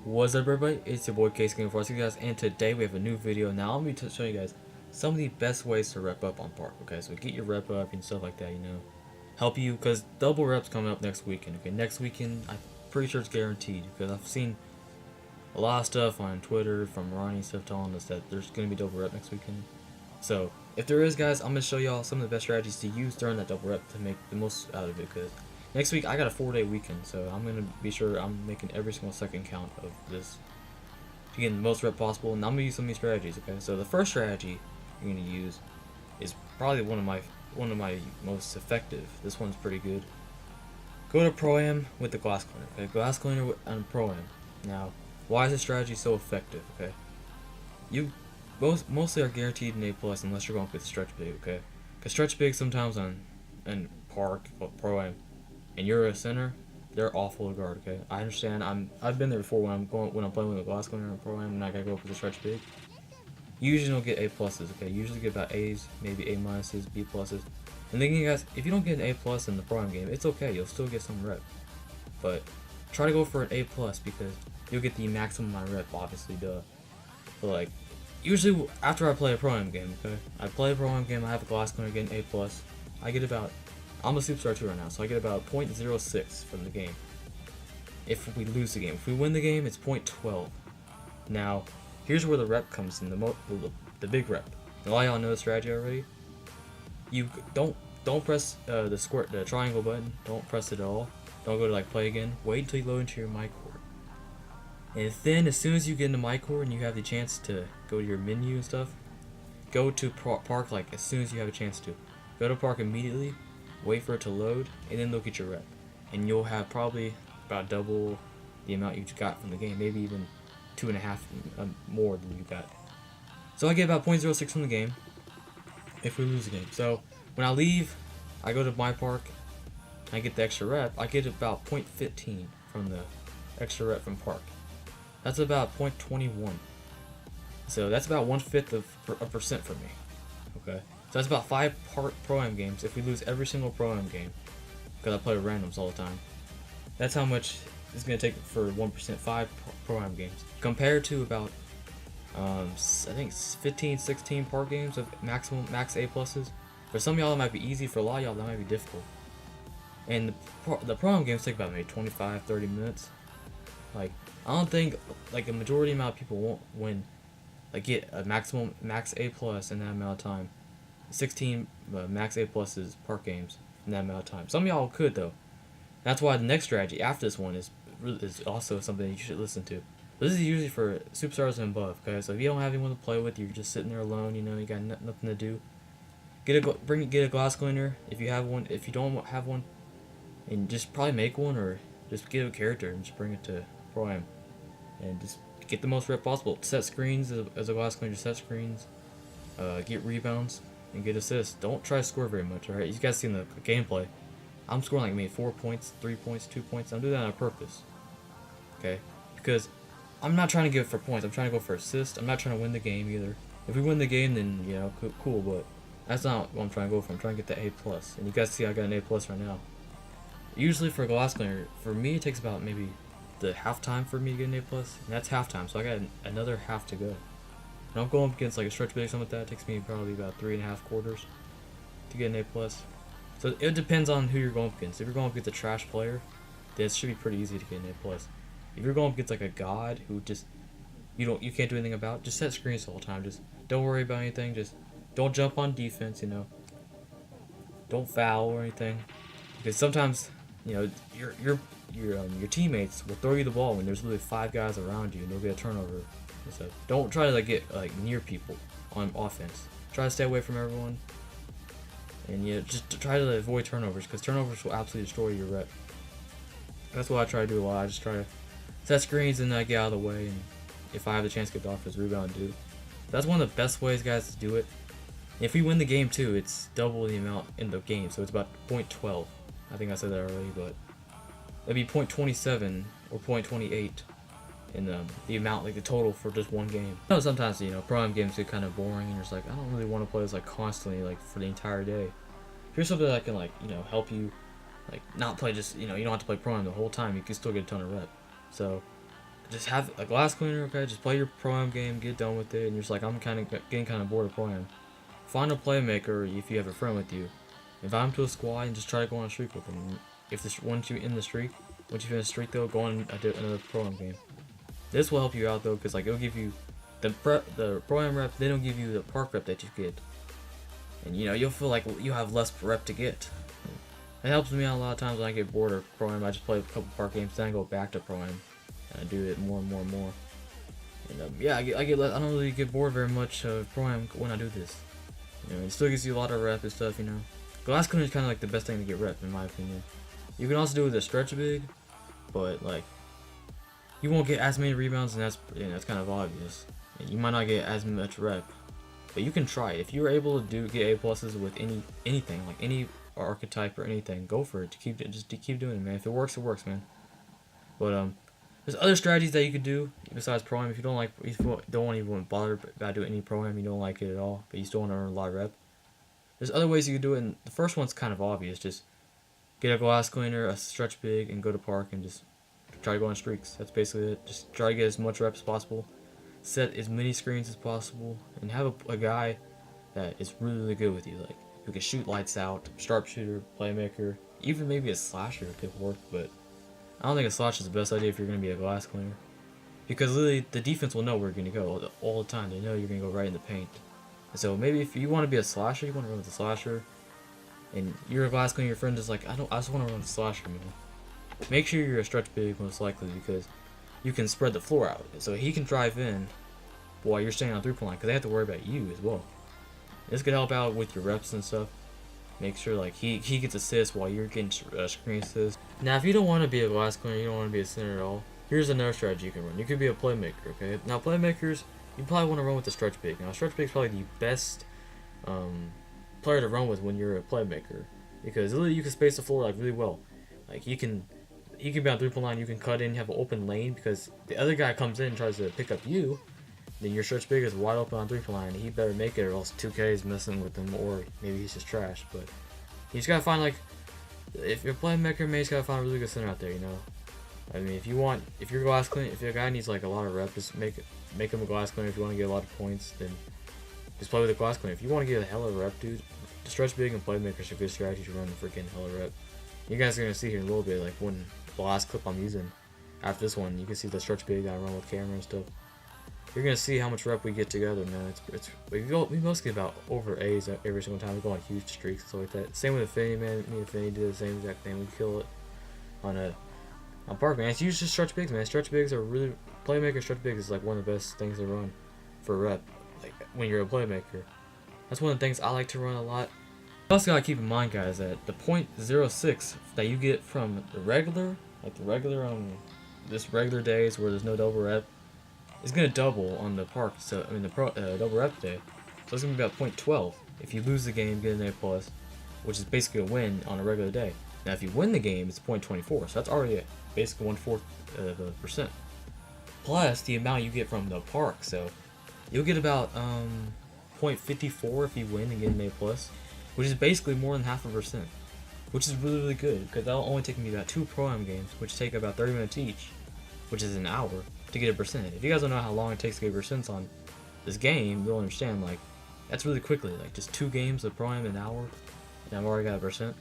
What's up, everybody? It's your boy Case4, guys, and today we have a new video. Now I'm going to show you guys some of the best ways to rep up on Park. Okay, so get your rep up and stuff like that. Help you because double reps coming up next weekend. Okay, next weekend I'm pretty sure it's guaranteed because I've seen a lot of stuff on Twitter from Ronnie and stuff telling us that there's going to be double rep next weekend. So if there is, guys, I'm going to show y'all some of the best strategies to use during that double rep to make the most out of it. Because next week I got a 4-day weekend, so I'm going to be sure I'm making every single second count of this to get the most rep possible. And I'm going to use some of these strategies. Okay, so the first strategy you're going to use is probably one of my most effective. This one's pretty good. Go to Pro-Am with the glass cleaner. Okay, glass cleaner and Pro-Am. Now, why is this strategy so effective? Okay, you mostly are guaranteed an A+ unless you're going with stretch big. Okay, because stretch big sometimes on Park Pro-Am and you're a center, they're awful to guard. Okay, I understand. I've been there before when I'm playing with a glass cleaner and Pro-Am and I gotta go up with a stretch big. You usually don't get A+. Okay, you usually get about A's, maybe A-, B+. And then you guys, if you don't get an A+ in the Pro-Am game, it's okay. You'll still get some rep, but try to go for an A+ because you'll get the maximum amount of rep. Obviously, duh. But like, usually after I play a Pro-Am game, okay, I play a Pro-Am game. I have a glass cleaner getting A+. I get about, I'm a Superstar 2 right now, so I get about 0.06 from the game. If we lose the game, if we win the game, it's 0.12. Now, here's where the rep comes in, the big rep. A lot of y'all know the strategy already. You don't press the triangle button. Don't press it at all. Don't go to like play again. Wait until you load into your my court. And then as soon as you get into my court and you have the chance to go to your menu and stuff, go to Park like as soon as you have a chance to. Go to Park immediately. Wait for it to load, and then look at your rep. And you'll have probably about double the amount you got from the game, maybe even 2.5 more than you got. So I get about 0.06 from the game if we lose the game. So when I leave, I go to Mypark, I get the extra rep. I get about 0.15 from the extra rep from Park. That's about 0.21. So that's about 1/5 of a percent for me. Okay. So that's about 5 Pro-Am games if we lose every single Pro-Am game, because I play with randoms all the time. That's how much it's going to take for 1%, 5 Pro-Am games. Compared to about, I think 15, 16 Park games of max A+. For some of y'all that might be easy, for a lot of y'all that might be difficult. And the Pro-Am games take about maybe 25, 30 minutes. Like, I don't think, like, a majority amount of people won't win, like, get a max A+ in that amount of time. 16 max A+ Park games in that amount of time. Some of y'all could though. That's why the next strategy after this one is also something you should listen to. This is usually for superstars and above. Okay, so if you don't have anyone to play with, you're just sitting there alone. You got nothing to do. Get a glass cleaner if you have one. If you don't have one, and just probably make one or just get a character and just bring it to Pro-Am and just get the most rep possible. Set screens as a glass cleaner. Set screens. Get rebounds and get assists. Don't try to score very much, alright? You guys seen the gameplay. I'm scoring like maybe 4 points, 3 points, 2 points. I'm doing that on purpose. Okay? Because I'm not trying to go for points. I'm trying to go for assists. I'm not trying to win the game either. If we win the game, then, cool, but that's not what I'm trying to go for. I'm trying to get the A+. And you guys see I got an A+ right now. Usually for a glass cleaner, for me it takes about maybe the halftime for me to get an A+. And that's halftime, so I got another half to go. And I'm going up against like a stretch big, something like that. It takes me probably about 3.5 quarters to get an A+. So it depends on who you're going up against. If you're going up against a trash player, then it should be pretty easy to get an A+. If you're going up against like a god who just you can't do anything about, just set screens the whole time. Just don't worry about anything. Just don't jump on defense. Don't foul or anything, because sometimes your teammates will throw you the ball when there's literally 5 guys around you and they'll get a turnover. So don't try to get near people on offense. Try to stay away from everyone, and just try to avoid turnovers, because turnovers will absolutely destroy your rep. That's what I try to do a lot. I just try to set screens and get out of the way, and if I have the chance to get the offense rebound, do. That's one of the best ways, guys, to do it. If we win the game too, it's double the amount in the game, so it's about 0.12. I think I said that already, but it'd be 0.27 or 0.28. in the amount, like the total for just one game. I know sometimes, Pro-Am games get kind of boring and you're just like, I don't really want to play this like constantly, like for the entire day. Here's something that can help you, like not play just, you don't have to play Pro-Am the whole time. You can still get a ton of rep. So just have a glass cleaner, okay? Just play your pro-am game, get done with it, and you're just like, I'm getting kind of bored of pro-am. Find a playmaker if you have a friend with you. Invite him to a squad and just try to go on a streak with him. If this once you in the streak, once you finish the streak though, go on another pro-am game. This will help you out though, cause like it'll give you the pro-am reps. They don't give you the park rep that you get, and you know you'll feel like you have less rep to get. It helps me out a lot of times when I get bored of pro-am. I just play a couple park games, then I go back to pro-am, and I do it more and more and more. And yeah, I don't really get bored very much of pro-am when I do this. You know, it still gives you a lot of rep and stuff. You know, glass cleaner is kind of like the best thing to get rep in my opinion. You can also do it with a stretch big, but like you won't get as many rebounds, and that's kind of obvious. And you might not get as much rep, but you can try it. If you're able to get A pluses with anything, like any archetype or anything, go for it. To keep doing it, man. If it works, man. But there's other strategies that you could do besides pro-am. If you don't even bother about doing any pro-am, you don't like it at all, but you still want to earn a lot of rep. There's other ways you can do it, and the first one's kind of obvious. Just get a glass cleaner, a stretch big, and go to park and just try to go on streaks. That's basically it. Just try to get as much rep as possible. Set as many screens as possible, and have a guy that is really, really good with you, like who can shoot lights out, sharpshooter, playmaker, even maybe a slasher could work. But I don't think a slasher is the best idea if you're going to be a glass cleaner, because literally the defense will know where you're going to go all the time. They know you're going to go right in the paint. And so maybe if you want to be a slasher, you want to run with a slasher, and you're a glass cleaner, your friend is like, I just want to run with a slasher, man. Make sure you're a stretch big most likely, because you can spread the floor out, so he can drive in while you're staying on 3-point line, because they have to worry about you as well. This could help out with your reps and stuff. Make sure like he gets assists while you're getting screen assists. Now, if you don't want to be a glass cleaner, you don't want to be a center at all, here's another strategy you can run. You could be a playmaker, okay? Now, playmakers, you probably want to run with the stretch big. Now, stretch big is probably the best player to run with when you're a playmaker, because literally you can space the floor like really well. Like he can be on 3-point line, you can cut in, have an open lane, because the other guy comes in and tries to pick up you, then your stretch big is wide open on 3-point line, and he better make it or else 2K is messing with him, or maybe he's just trash. But you just gotta find, like, if you're a playmaker, man, you just gotta find a really good center out there, you know? I mean, if you're glass cleaner, if your guy needs like a lot of reps, just make him a glass cleaner. If you want to get a lot of points, then just play with a glass cleaner. If you want to get a hella rep, dude, the stretch big and playmaker is a good strategy to run the freaking hella rep. You guys are gonna see here in a little bit, like when the last clip I'm using after this one, you can see the stretch big I run with camera and stuff. You're gonna see how much rep we get together, man. We mostly get about over A's every single time. We go on huge streaks and stuff like that. Same with Affinity, man. Me and Affinity do the same exact thing. We kill it on Park, man. It's usually stretch bigs, man. Stretch bigs are really playmaker. Stretch bigs is like one of the best things to run for rep, like when you're a playmaker. That's one of the things I like to run a lot. You also gotta keep in mind, guys, that the .06 that you get from the regular, this regular days where there's no double rep, is gonna double on the park. So I mean the double rep day. So it's gonna be about .12. If you lose the game, get an A plus, which is basically a win on a regular day. Now, if you win the game, it's .24. So that's already basically 1/4 of a percent. Plus the amount you get from the park. So you'll get about .54 if you win and get an A plus, which is basically more than 0.5%, which is really, really good, because that'll only take me about 2 pro-am games, which take about 30 minutes each, which is an hour, to get a percent. If you guys don't know how long it takes to get percents on this game, you'll understand, like, that's really quickly, like, just 2 games of pro-am in an hour, and I've already got a percent.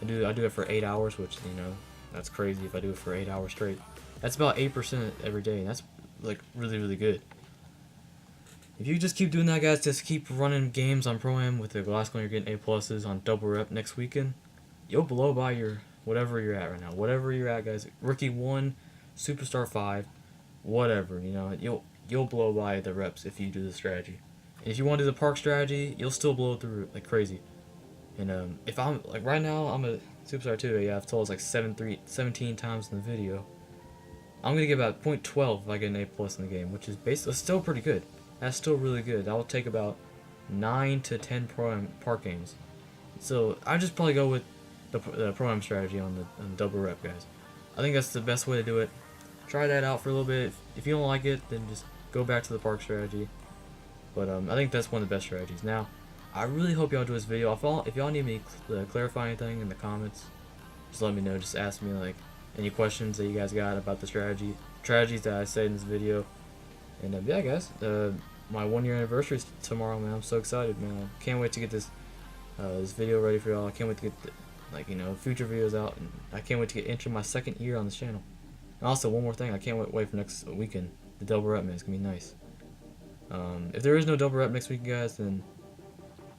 I do it for 8 hours, which, you know, that's crazy if I do it for 8 hours straight. That's about 8% every day, and that's, like, really, really good. If you just keep doing that, guys, just keep running games on Pro-Am with the glass cleaner, getting A pluses on double rep next weekend, you'll blow by your whatever you're at right now. Whatever you're at, guys, Rookie 1, Superstar 5, whatever, you know, you'll blow by the reps if you do the strategy. And if you want to do the park strategy, you'll still blow through like crazy. And if I'm like right now, I'm a Superstar 2. Yeah, I've told us like 17 times in the video. I'm gonna get about .12 if I get an A plus in the game, which is basically still pretty good. That's still really good. That will take about 9 to 10 Pro-Am park games. So I just probably go with the Pro-Am strategy on the double rep, guys. I think that's the best way to do it. Try that out for a little bit. If you don't like it, then just go back to the park strategy. But I think that's one of the best strategies. Now, I really hope y'all enjoy this video. If y'all need me to clarify anything in the comments, just let me know. Just ask me like any questions that you guys got about the strategy. strategies that I said in this video. And yeah, guys, my 1 year anniversary is tomorrow, man. I'm so excited, man. I can't wait to get this video ready for y'all. I can't wait to get future videos out, and I can't wait to get into my 2nd year on this channel. And also, one more thing, I can't wait for next weekend. The double rep, man, it's gonna be nice. If there is no double rep next week, guys, then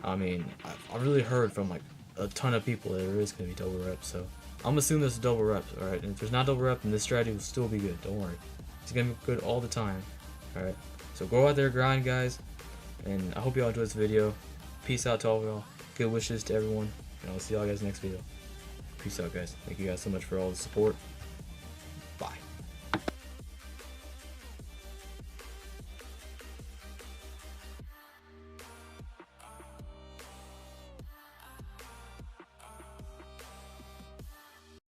I mean, I've really heard from like a ton of people that there is gonna be double reps. So I'm assuming there's double reps, all right. And if there's not double rep, then this strategy will still be good. Don't worry, it's gonna be good all the time. All right. So go out there, grind, guys, and I hope y'all enjoyed this video. Peace out to all of y'all. Good wishes to everyone, and I'll see y'all guys next video. Peace out, guys. Thank you guys so much for all the support.